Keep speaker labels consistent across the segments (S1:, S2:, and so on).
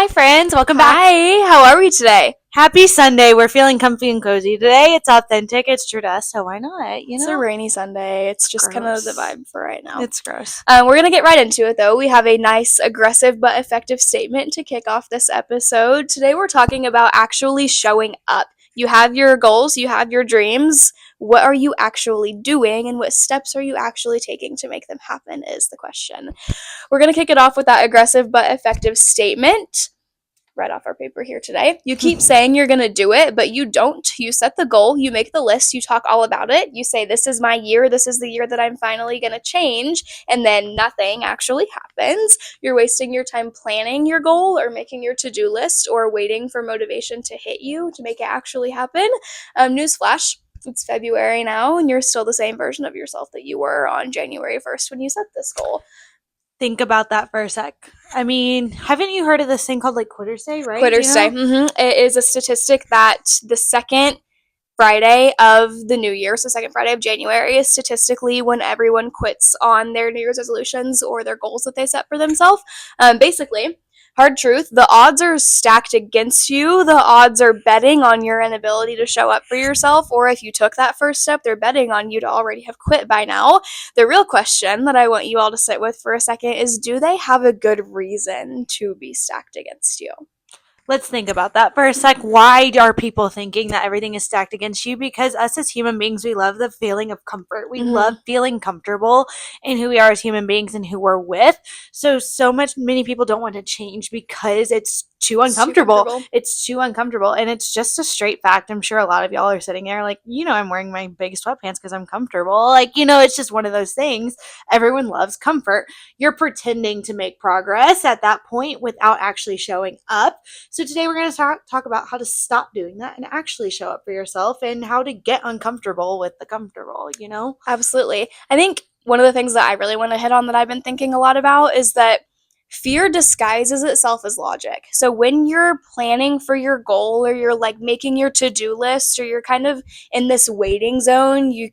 S1: Hi, friends. Welcome back.
S2: Hi, how are we today?
S1: Happy Sunday. We're feeling comfy and cozy today. It's authentic. It's true to us, so why not?
S2: It's a rainy Sunday. It's just kind of the
S1: Gross.
S2: vibe for right now.
S1: It's gross.
S2: We're going to get right into it, though. We have a nice, aggressive, but effective statement to kick off this episode. Today, we're talking about actually showing up. You have your goals, you have your dreams. What are you actually doing, and what steps are you actually taking to make them happen is the question. We're going to kick it off with that aggressive but effective statement. Right off our paper here today. You keep saying you're going to do it, but you don't. You set the goal, you make the list, you talk all about it. You say, this is my year, this is the year that I'm finally going to change, and then nothing actually happens. You're wasting your time planning your goal or making your to-do list or waiting for motivation to hit you to make it actually happen. Newsflash. It's February now, and you're still the same version of yourself that you were on January 1st when you set this goal.
S1: Think about that for a sec. I mean, haven't you heard of this thing called Quitter's Day, right?
S2: Quitter's Day. It is a statistic that the second Friday of the new year, so second Friday of January, is statistically when everyone quits on their New Year's resolutions or their goals that they set for themselves. Basically, hard truth, the odds are stacked against you. The odds are betting on your inability to show up for yourself, or if you took that first step, they're betting on you to already have quit by now. The real question that I want you all to sit with for a second is, do they have a good reason to be stacked against you?
S1: Let's think about that for a sec. Why are people thinking that everything is stacked against you? Because us as human beings, we love the feeling of comfort. We love feeling comfortable in who we are as human beings and who we're with. So many people don't want to change because it's too uncomfortable. It's too uncomfortable. And it's just a straight fact. I'm sure a lot of y'all are sitting there like, I'm wearing my big sweatpants because I'm comfortable. It's just one of those things. Everyone loves comfort. You're pretending to make progress at that point without actually showing up. So today we're going to talk about how to stop doing that and actually show up for yourself and how to get uncomfortable with the comfortable,
S2: Absolutely. I think one of the things that I really want to hit on that I've been thinking a lot about is that fear disguises itself as logic. So when you're planning for your goal or you're making your to-do list or you're kind of in this waiting zone, you're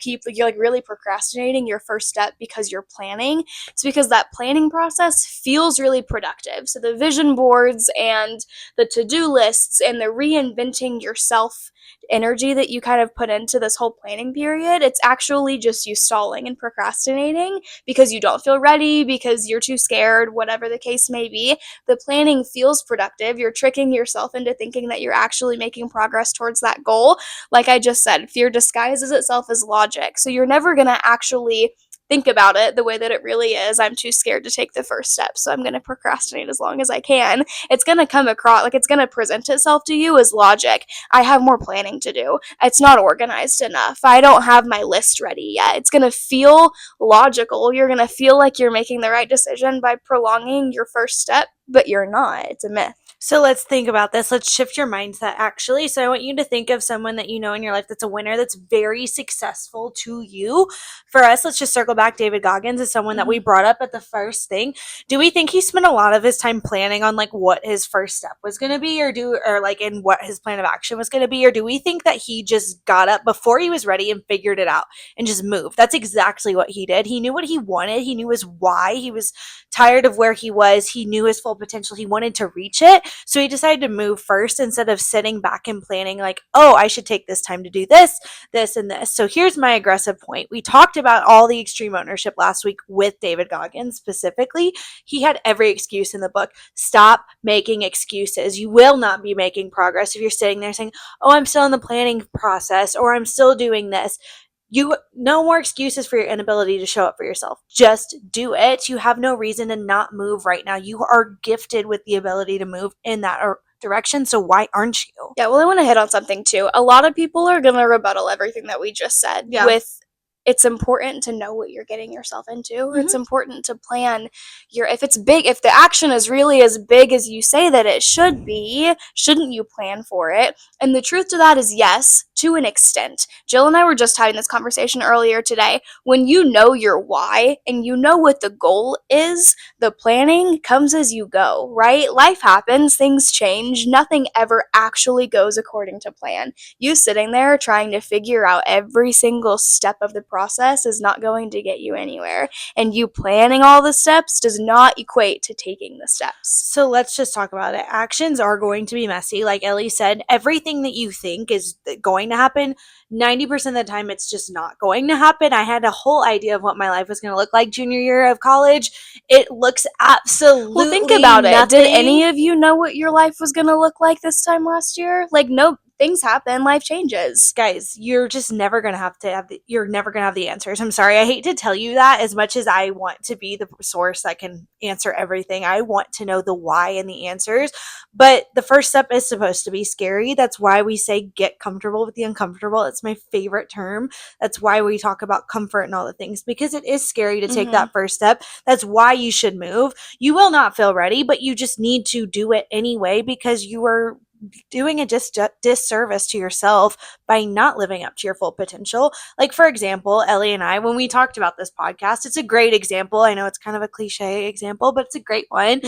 S2: really procrastinating your first step because you're planning. It's because that planning process feels really productive. So the vision boards and the to-do lists and the reinventing yourself energy that you kind of put into this whole planning period, it's actually just you stalling and procrastinating because you don't feel ready, because you're too scared, whatever the case may be. The planning feels productive. You're tricking yourself into thinking that you're actually making progress towards that goal. Like I just said, fear disguises itself as logic. So you're never going to actually think about it the way that it really is. I'm too scared to take the first step, so I'm going to procrastinate as long as I can. It's going to come across, it's going to present itself to you as logic. I have more planning to do. It's not organized enough. I don't have my list ready yet. It's going to feel logical. You're going to feel like you're making the right decision by prolonging your first step, but you're not. It's a myth.
S1: So let's think about this. Let's shift your mindset, actually. So I want you to think of someone that you know in your life that's a winner, that's very successful to you. For us, let's just circle back. David Goggins is someone that we brought up at the first thing. Do we think he spent a lot of his time planning on what his first step was going to be, or in what his plan of action was going to be? Or do we think that he just got up before he was ready and figured it out and just moved? That's exactly what he did. He knew what he wanted. He knew his why. He was tired of where he was. He knew his full potential. He wanted to reach it. So he decided to move first instead of sitting back and planning I should take this time to do this, this, and this. So here's my aggressive point. We talked about all the extreme ownership last week with David Goggins specifically. He had every excuse in the book. Stop making excuses. You will not be making progress if you're sitting there saying, I'm still in the planning process, or I'm still doing this. No more excuses for your inability to show up for yourself. Just do it. You have no reason to not move right now. You are gifted with the ability to move in that direction, so why aren't you?
S2: Yeah, well, I want to hit on something too. A lot of people are going to rebuttal everything that we just said with it's important to know what you're getting yourself into. It's important to plan if the action is really as big as you say that it should be, shouldn't you plan for it? And the truth to that is yes, to an extent. Jill and I were just having this conversation earlier today. When you know your why and you know what the goal is, the planning comes as you go, right? Life happens, things change, nothing ever actually goes according to plan. You sitting there trying to figure out every single step of the process is not going to get you anywhere. And you planning all the steps does not equate to taking the steps.
S1: So let's just talk about it. Actions are going to be messy. Like Ellie said, everything that you think is going to happen, 90% of the time it's just not going to happen. I had a whole idea of what my life was going to look like junior year of college. It looks absolutely
S2: Well, think about it.
S1: nothing.
S2: Did any of you know what your life was going to look like this time last year? Like, no, things happen, life changes.
S1: Guys, you're just never going to have you're never going to have the answers. I'm sorry. I hate to tell you that. As much as I want to be the source that can answer everything, I want to know the why and the answers. But the first step is supposed to be scary. That's why we say get comfortable with the uncomfortable. It's my favorite term. That's why we talk about comfort and all the things, because it is scary to take that first step. That's why you should move. You will not feel ready, but you just need to do it anyway, because you are doing a disservice to yourself by not living up to your full potential. Like, for example, Ellie and I, when we talked about this podcast, it's a great example. I know it's kind of a cliche example, but it's a great one.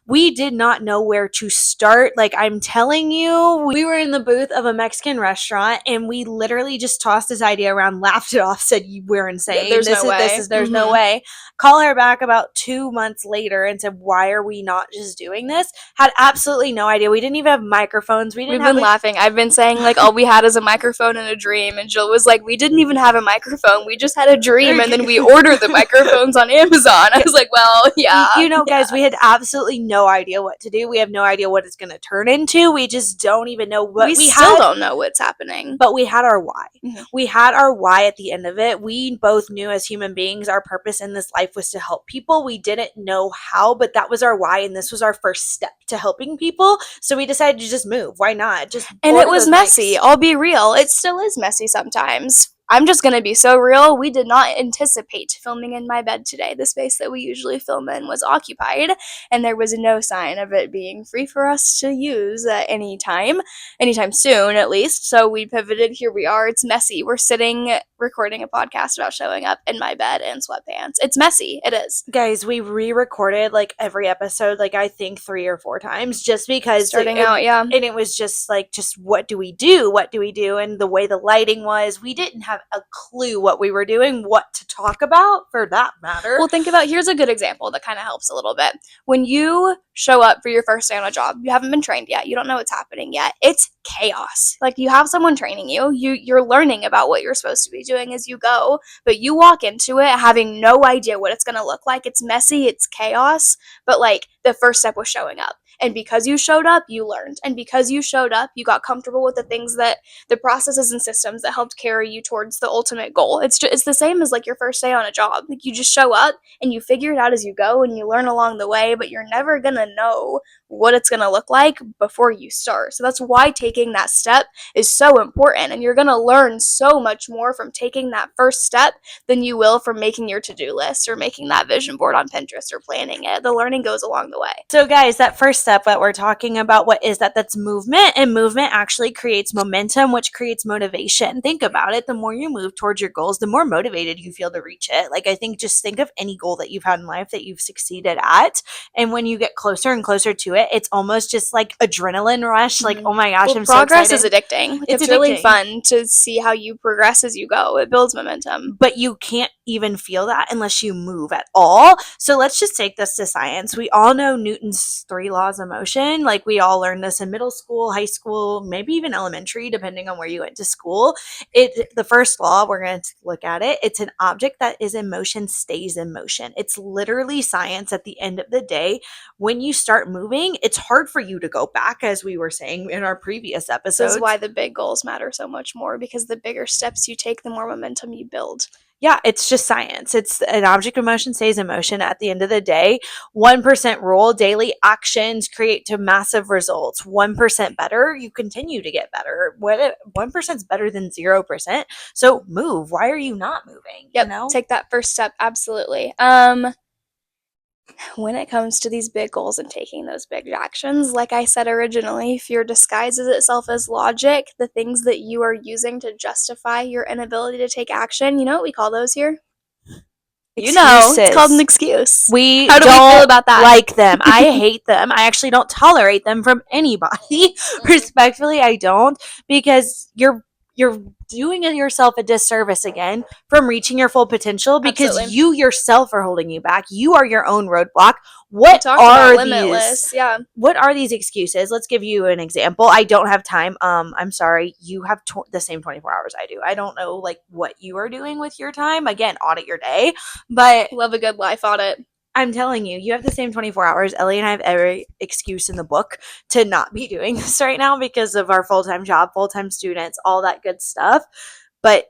S1: We did not know where to start. Like, I'm telling you, we were in the booth of a Mexican restaurant and we literally just tossed this idea around, laughed it off, said, we're insane.
S2: There's no way.
S1: There's no way. Call her back about 2 months later and said, why are we not just doing this? Had absolutely no idea. We didn't even have microphones. We've
S2: been laughing. I've been saying, like, all we had is a microphone and a dream. And Jill was like, we didn't even have a microphone. We just had a dream. And then we ordered the microphones on Amazon. I was like, well, yeah.
S1: Guys, we had absolutely no idea what to do. We have no idea what it's going to turn into. We just don't even know what
S2: we still don't know what's happening.
S1: But we had our why. We had our why at the end of it. We both knew as human beings our purpose in this life was to help people. We didn't know how, but that was our why. And this was our first step to helping people. So we decided to just move. Why not?
S2: And it was messy. I'll be real. It still is messy sometimes. I'm just going to be so real. We did not anticipate filming in my bed today. The space that we usually film in was occupied, and there was no sign of it being free for us to use at anytime soon, at least. So we pivoted. Here we are. It's messy. We're sitting recording a podcast about showing up in my bed in sweatpants. It's messy. It is.
S1: Guys, we re-recorded like every episode, like I think 3 or 4 times, just because
S2: starting out, yeah.
S1: And it was just like, what do we do? What do we do? And the way the lighting was, we didn't have a clue what we were doing, what to talk about, for that matter.
S2: Well, think about, here's a good example that kind of helps a little bit. When you show up for your first day on a job, you haven't been trained yet, you don't know what's happening yet, it's chaos. Like, you have someone training you're learning about what you're supposed to be doing as you go, but you walk into it having no idea what it's going to look like. It's messy, it's chaos, but like, the first step was showing up. And because you showed up, you learned. And because you showed up, you got comfortable with the things that the processes and systems that helped carry you towards the ultimate goal. It's the same as like your first day on a job. Like, you just show up and you figure it out as you go and you learn along the way, but you're never going to know what it's going to look like before you start. So that's why taking that step is so important. And you're going to learn so much more from taking that first step than you will from making your to-do list or making that vision board on Pinterest or planning it. The learning goes along the way.
S1: So guys, that first step that we're talking about, what is that? That's movement, and movement actually creates momentum, which creates motivation. Think about it. The more you move towards your goals, the more motivated you feel to reach it. Like, I think just think of any goal that you've had in life that you've succeeded at. And when you get closer and closer to it, it's almost just like adrenaline rush. Like, oh my gosh,
S2: well,
S1: I'm so
S2: progress
S1: excited.
S2: Is addicting. Like, it's really fun to see how you progress as you go. It builds momentum.
S1: But you can't even feel that unless you move at all. So let's just take this to science. We all know Newton's 3 laws of motion. Like, we all learned this in middle school, high school, maybe even elementary, depending on where you went to school. The first law, we're going to look at it. It's an object that is in motion stays in motion. It's literally science at the end of the day. When you start moving, it's hard for you to go back, as we were saying in our previous episodes.
S2: This is why the big goals matter so much more, because the bigger steps you take, the more momentum you build.
S1: Yeah, it's just science. It's an object of motion stays in motion at the end of the day. 1% rule, daily actions create to massive results. 1% better, you continue to get better. 1% is better than 0%. So move. Why are you not moving?
S2: Yep,
S1: you know?
S2: Take that first step. Absolutely. When it comes to these big goals and taking those big actions, like I said originally, fear disguises itself as logic. The things that you are using to justify your inability to take action, you know what we call those here?
S1: Excuses.
S2: You know, it's called an excuse.
S1: How do we
S2: feel about that?
S1: Like them. I hate them. I actually don't tolerate them from anybody. Respectfully, I don't, because you're you're doing yourself a disservice again from reaching your full potential because
S2: Absolutely.
S1: you yourself are holding you back. You are your own roadblock.
S2: We
S1: What
S2: talked about
S1: are these?
S2: limitless. Yeah.
S1: What are these excuses? Let's give you an example. I don't have time. I'm sorry. You have the same 24 hours I do. I don't know like what you are doing with your time. Again, audit your day, but
S2: Love a good life audit.
S1: I'm telling you, you have the same 24 hours. Ellie and I have every excuse in the book to not be doing this right now because of our full-time job, full-time students, all that good stuff. But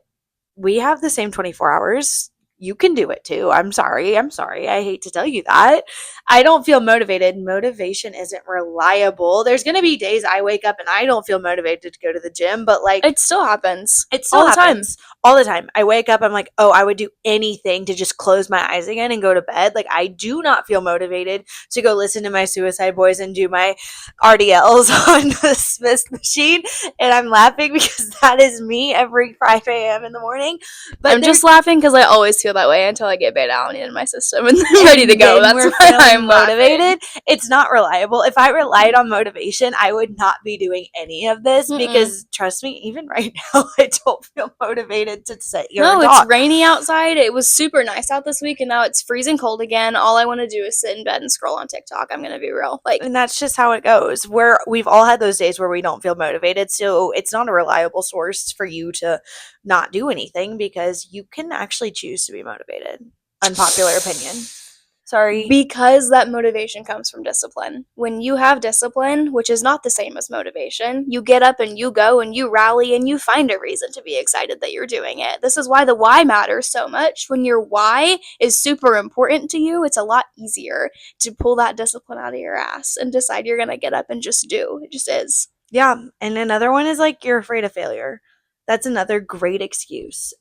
S1: we have the same 24 hours. You can do it too. I'm sorry. I'm sorry. I hate to tell you that. I don't feel motivated. Motivation isn't reliable. There's going to be days I wake up and I don't feel motivated to go to the gym, but like
S2: It still happens.
S1: it still
S2: All the time.
S1: happens all the time. I wake up, I'm like, oh, I would do anything to just close my eyes again and go to bed. Like, I do not feel motivated to go listen to my Suicide Boys and do my RDLs on the Smith machine. And I'm laughing because that is me every 5 a.m. in the morning. But
S2: I'm just laughing because I always feel that way until I get beta in my system and I'm ready to go. That's why I'm motivated.
S1: Laughing. It's not reliable. If I relied on motivation, I would not be doing any of this because trust me, even right now, I don't feel motivated to sit here and talk.
S2: It's rainy outside. It was super nice out this week and now it's freezing cold again. All I want to do is sit in bed and scroll on TikTok. I'm going to be real.
S1: And that's just how it goes. We've all had those days where we don't feel motivated. So it's not a reliable source for you to not do anything because you can actually choose to be motivated. Unpopular opinion. Sorry.
S2: Because that motivation comes from discipline. When you have discipline, which is not the same as motivation, you get up and you go and you rally and you find a reason to be excited that you're doing it. This is why the why matters so much. When your why is super important to you, it's a lot easier to pull that discipline out of your ass and decide you're going to get up and just do. It just is.
S1: Yeah. And another one is like you're afraid of failure. That's another great excuse.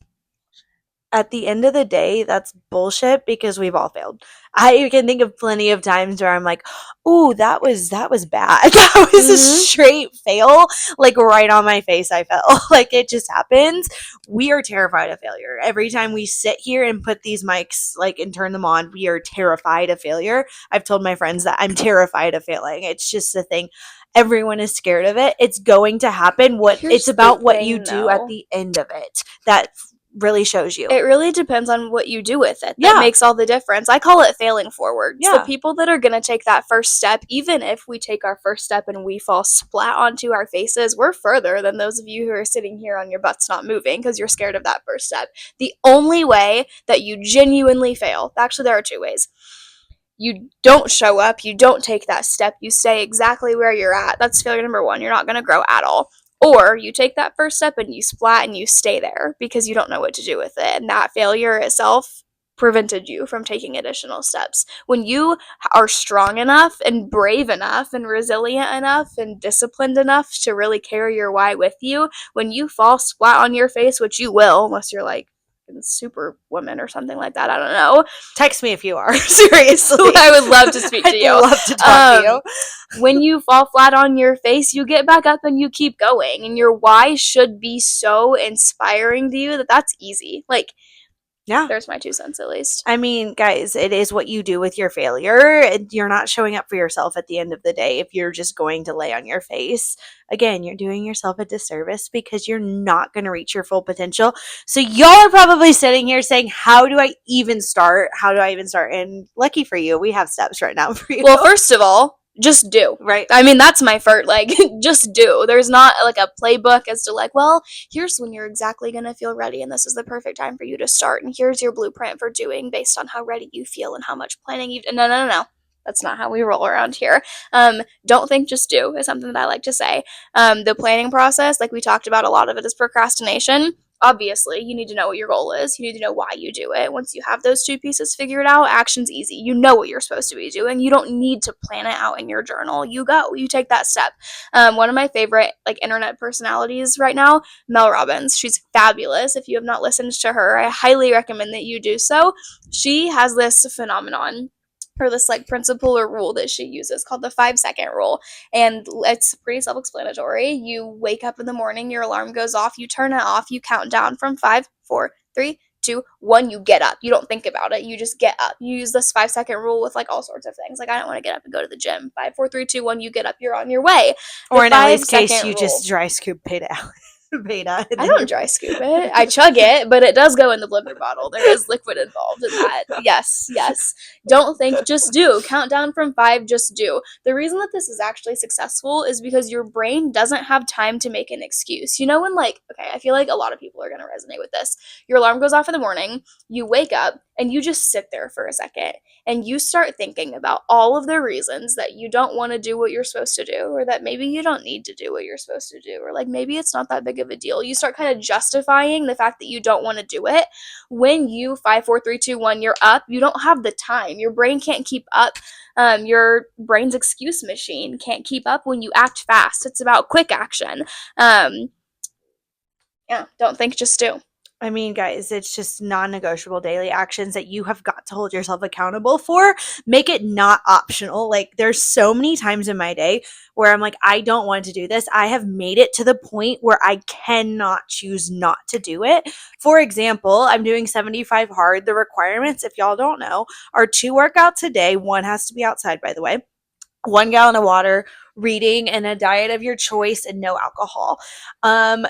S1: At the end of the day, that's bullshit because we've all failed. I can think of plenty of times where I'm like, "Ooh, that was bad. That was a straight fail, like right on my face. I fell. Like it just happens." We are terrified of failure. Every time we sit here and put these mics like and turn them on, we are terrified of failure. I've told my friends that I'm terrified of failing. It's just a thing. Everyone is scared of it. It's going to happen. It's about what you do at the end of it. That really shows you.
S2: It really depends on what you do with it. That makes all the difference. I call it failing forwards. The people that are going to take that first step, even if we take our first step and we fall splat onto our faces, we're further than those of you who are sitting here on your butts not moving because you're scared of that first step. The only way that you genuinely fail, actually there are two ways. You don't show up, you don't take that step, you stay exactly where you're at. That's failure number one. You're not going to grow at all. Or you take that first step and you splat and you stay there because you don't know what to do with it. And that failure itself prevented you from taking additional steps. When you are strong enough and brave enough and resilient enough and disciplined enough to really carry your why with you, when you fall splat on your face, which you will, unless you're like Superwoman or something like that, I don't know.
S1: Text me if you are. Seriously.
S2: I would love to speak to you.
S1: I'd love to talk to you.
S2: When you fall flat on your face, you get back up and you keep going. And your why should be so inspiring to you that that's easy. Like,
S1: yeah.
S2: There's my 2 cents at least.
S1: I mean, guys, it is what you do with your failure. You're not showing up for yourself at the end of the day if you're just going to lay on your face. Again, you're doing yourself a disservice because you're not going to reach your full potential. So y'all are probably sitting here saying, how do I even start? How do I even start? And lucky for you, we have steps right now for you.
S2: Well, first of all, just do.
S1: Right.
S2: I mean, that's my first, like, just do. There's not, like, a playbook as to, like, well, here's when you're exactly going to feel ready, and this is the perfect time for you to start, and here's your blueprint for doing based on how ready you feel and how much planning you've... No. That's not how we roll around here. Don't think, just do, is something that I like to say. The planning process, like we talked about, a lot of it is procrastination. Obviously, you need to know what your goal is. You need to know why you do it. Once you have those 2 pieces figured out, action's easy. You know what you're supposed to be doing. You don't need to plan it out in your journal. You go. You take that step. One of my favorite internet personalities right now, Mel Robbins. She's fabulous. If you have not listened to her, I highly recommend that you do so. She has this phenomenon, or this principle or rule that she uses called the 5-second rule. And it's pretty self-explanatory. You wake up in the morning, your alarm goes off, you turn it off, you count down from 5, 4, 3, 2, 1, you get up. You don't think about it. You just get up. You use this 5-second rule with all sorts of things. Like, I don't want to get up and go to the gym. 5, 4, 3, 2, 1, you get up, you're on your way.
S1: Or in Ellie's case, you just dry scoop it out. Beta.
S2: I don't dry scoop it. I chug it, but it does go in the blender bottle. There is liquid involved in that. Yes, yes. Don't think, just do. Count down from 5, just do. The reason that this is actually successful is because your brain doesn't have time to make an excuse. You know, when, like, okay, I feel like a lot of people are going to resonate with this. Your alarm goes off in the morning, you wake up, and you just sit there for a second, and you start thinking about all of the reasons that you don't want to do what you're supposed to do, or that maybe you don't need to do what you're supposed to do, or like maybe it's not that big of a deal. You start kind of justifying the fact that you don't want to do it. When you 5, 4, 3, 2, 1, you're up, you don't have the time. Your brain can't keep up. Your brain's excuse machine can't keep up when you act fast. It's about quick action. Yeah, don't think, just do.
S1: I mean, guys, it's just non-negotiable daily actions that you have got to hold yourself accountable for. Make it not optional. Like, there's so many times in my day where I'm like, I don't want to do this. I have made it to the point where I cannot choose not to do it. For example, I'm doing 75 hard. The requirements, if y'all don't know, are 2 workouts a day. One has to be outside, by the way. 1 gallon of water, reading, and a diet of your choice, and no alcohol.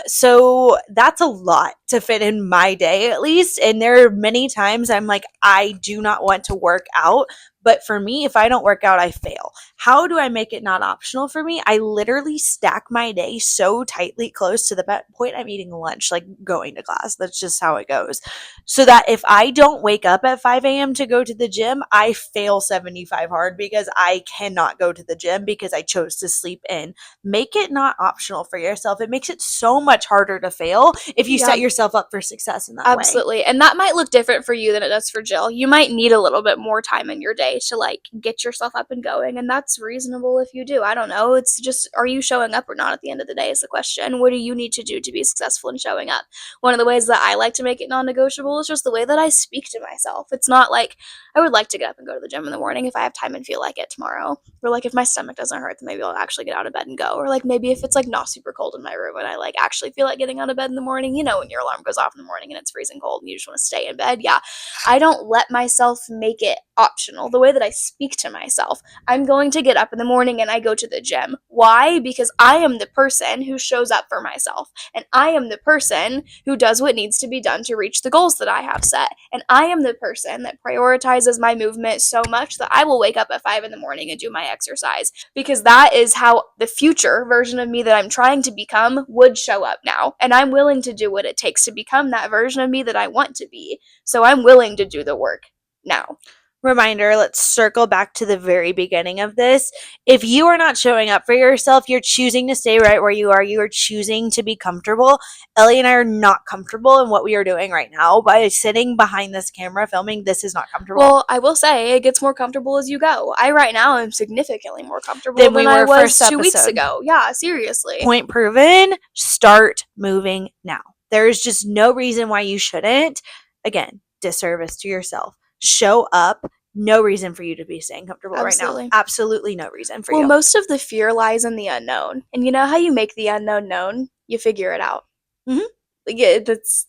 S1: So that's a lot to fit in my day, at least. And there are many times I'm like, I do not want to work out. But for me, if I don't work out, I fail. How do I make it not optional for me? I literally stack my day so tightly close to the point I'm eating lunch, like going to class. That's just how it goes. So that if I don't wake up at 5 a.m. to go to the gym, I fail 75 hard because I cannot go to the gym because I chose to sleep in. Make it not optional for yourself. It makes it so much harder to fail if you set yourself up for success in that way.
S2: Absolutely. And that might look different for you than it does for Jill. You might need a little bit more time in your day to like get yourself up and going, and that's reasonable if you do. I don't know. It's just, are you showing up or not at the end of the day is the question. What do you need to do to be successful in showing up? One of the ways that I like to make it non-negotiable is just the way that I speak to myself. It's not like I would like to get up and go to the gym in the morning if I have time and feel like it tomorrow, or like if my stomach doesn't hurt, then maybe I'll actually get out of bed and go, or like maybe if it's like not super cold in my room and I like actually feel like getting out of bed in the morning, you know, when your alarm goes off in the morning and it's freezing cold and you just want to stay in bed. Yeah, I don't let myself make it optional. The way that I speak to myself, I'm going to get up in the morning and I go to the gym. Why? Because I am the person who shows up for myself, and I am the person who does what needs to be done to reach the goals that I have set, and I am the person that prioritizes my movement so much that I will wake up at 5 in the morning and do my exercise, because that is how the future version of me that I'm trying to become would show up now, and I'm willing to do what it takes to become that version of me that I want to be. So I'm willing to do the work now.
S1: Reminder, let's circle back to the very beginning of this. If you are not showing up for yourself, you're choosing to stay right where you are. You are choosing to be comfortable. Ellie and I are not comfortable in what we are doing right now. By sitting behind this camera filming, this is not comfortable.
S2: Well, I will say it gets more comfortable as you go. I right now am significantly more comfortable than I was 2 weeks ago. Yeah, seriously.
S1: Point proven. Start moving now. There is just no reason why you shouldn't. Again, disservice to yourself. Show up. No reason for you to be staying comfortable right now. Absolutely no reason for you.
S2: Well, most of the fear lies in the unknown. And you know how you make the unknown known? You figure it out.
S1: Mm-hmm.
S2: Yeah,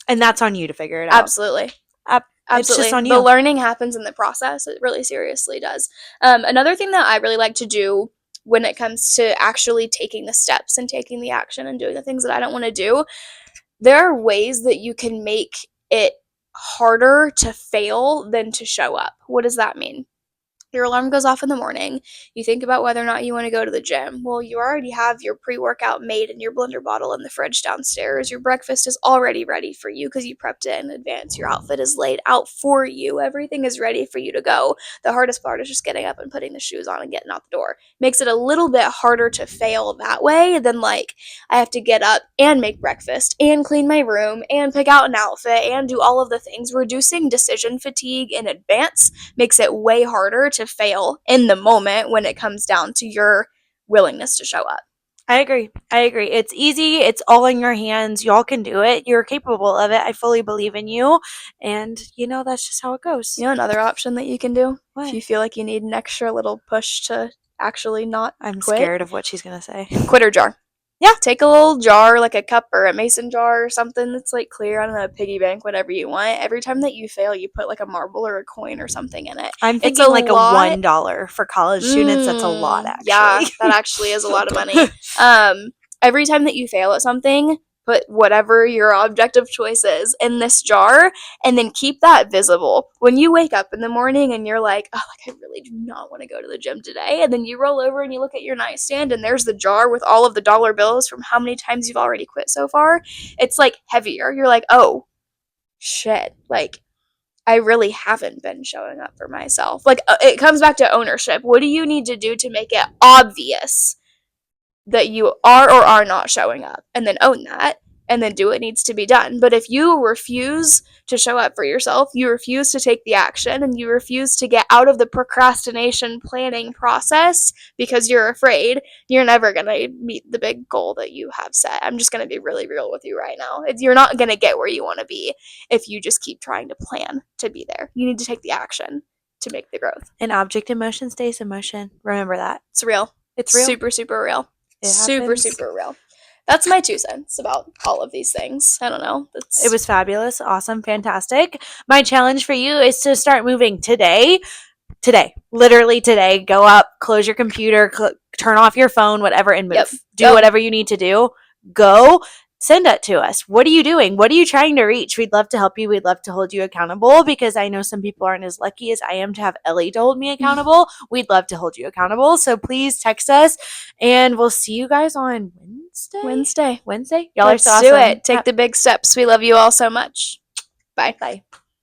S1: and that's on you to figure it out.
S2: Absolutely. Absolutely.
S1: It's just on you.
S2: The learning happens in the process. It really seriously does. Another thing that I really like to do when it comes to actually taking the steps and taking the action and doing the things that I don't want to do, there are ways that you can make it harder to fail than to show up. What does that mean? Your alarm goes off in the morning. You think about whether or not you want to go to the gym. Well, you already have your pre-workout made in your blender bottle in the fridge downstairs. Your breakfast is already ready for you because you prepped it in advance. Your outfit is laid out for you. Everything is ready for you to go. The hardest part is just getting up and putting the shoes on and getting out the door. Makes it a little bit harder to fail that way than like I have to get up and make breakfast and clean my room and pick out an outfit and do all of the things. Reducing decision fatigue in advance makes it way harder to fail in the moment when it comes down to your willingness to show up.
S1: I agree. It's easy. It's all in your hands. Y'all can do it. You're capable of it. I fully believe in you. And, that's just how it goes.
S2: You know another option that you can do?
S1: What?
S2: If you feel like you need an extra little push to actually not
S1: I'm
S2: quit?
S1: scared of what she's going to say.
S2: Quitter jar.
S1: Yeah.
S2: Take a little jar, like a cup or a mason jar or something that's like clear, I don't know, a piggy bank, whatever you want. Every time that you fail, you put like a marble or a coin or something in it.
S1: I'm thinking like a $1 for college students. That's a lot, actually.
S2: Yeah, that actually is a lot of money. Every time that you fail at something, put whatever your objective choice is in this jar, and then keep that visible. When you wake up in the morning and you're like, oh, like I really do not want to go to the gym today, and then you roll over and you look at your nightstand and there's the jar with all of the dollar bills from how many times you've already quit so far, it's like heavier. You're like, oh shit, like I really haven't been showing up for myself. Like it comes back to ownership. What do you need to do to make it obvious that you are or are not showing up, and then own that, and then do what needs to be done? But if you refuse to show up for yourself, you refuse to take the action, and you refuse to get out of the procrastination planning process because you're afraid, you're never going to meet the big goal that you have set. I'm just going to be really real with you right now. You're not going to get where you want to be if you just keep trying to plan to be there. You need to take the action to make the growth.
S1: An object in motion stays in motion. Remember that.
S2: It's real.
S1: It's real.
S2: Super, super real. Super,
S1: happens.
S2: super real. That's my 2 cents about all of these things. I don't know.
S1: It was fabulous, awesome, fantastic. My challenge for you is to start moving today. Literally today. Go up, close your computer, turn off your phone, whatever, and move.
S2: Yep.
S1: Do whatever you need to do. Go. Send it to us. What are you doing? What are you trying to reach? We'd love to help you. We'd love to hold you accountable, because I know some people aren't as lucky as I am to have Ellie to hold me accountable. We'd love to hold you accountable. So please text us, and we'll see you guys on Wednesday. Y'all
S2: Let's
S1: are so
S2: do
S1: awesome.
S2: it. Take the big steps. We love you all so much. Bye.
S1: Bye.